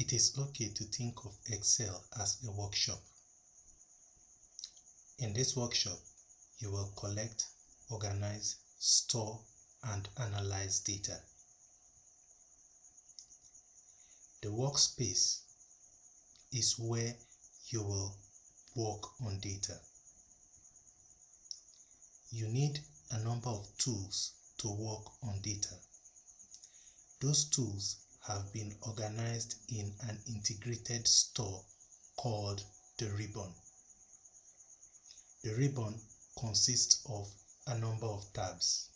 It is okay to think of Excel as a workshop. In this workshop, you will collect, organize, store, and analyze data. The workspace is where you will work on data. You need a number of tools to work on data. Those tools have been organized in an integrated store called the ribbon. The ribbon consists of a number of tabs.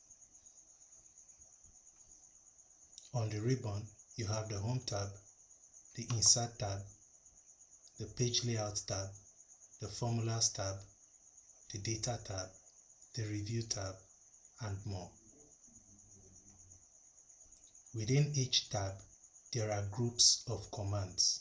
On the ribbon, you have the Home tab, the Insert tab, the Page Layout tab, the Formulas tab, the Data tab, the Review tab, and more. Within each tab, there are groups of commands.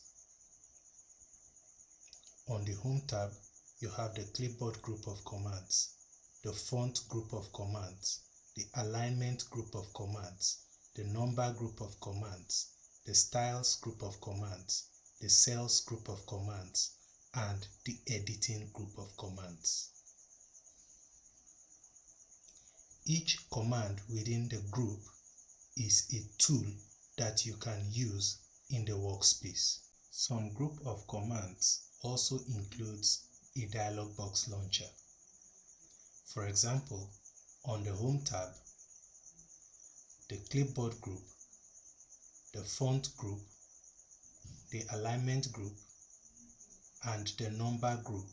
On the Home tab, you have the Clipboard group of commands, the Font group of commands, the Alignment group of commands, the Number group of commands, the Styles group of commands, the Cells group of commands, and the Editing group of commands. Each command within the group is a tool that you can use in the workspace. Some group of commands also includes a dialog box launcher. For example, on the Home tab, the Clipboard group, the Font group, the Alignment group, and the Number group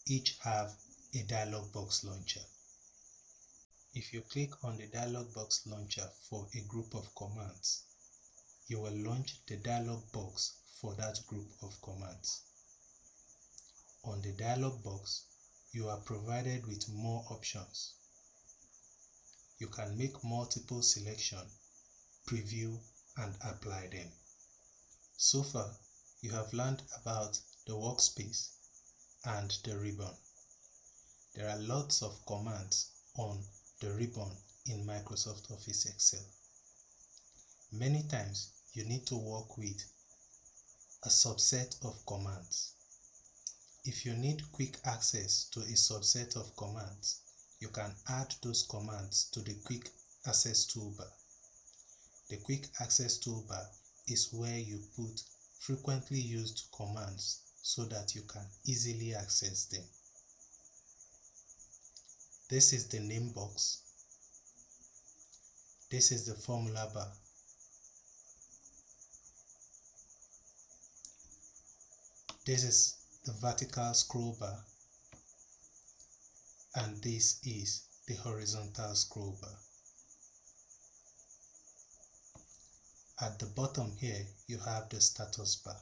each have a dialog box launcher. If you click on the dialog box launcher for a group of commands, you will launch the dialog box for that group of commands. On the dialog box, you are provided with more options. You can make multiple selections, preview, and apply them. So far, you have learned about the workspace and the ribbon. There are lots of commands on the ribbon in Microsoft Office Excel. Many times, you need to work with a subset of commands. If you need quick access to a subset of commands, you can add those commands to the Quick Access toolbar. The Quick Access toolbar is where you put frequently used commands so that you can easily access them. This is the name box. This is the formula bar. This is the vertical scroll bar, and this is the horizontal scroll bar. At the bottom here, you have the status bar.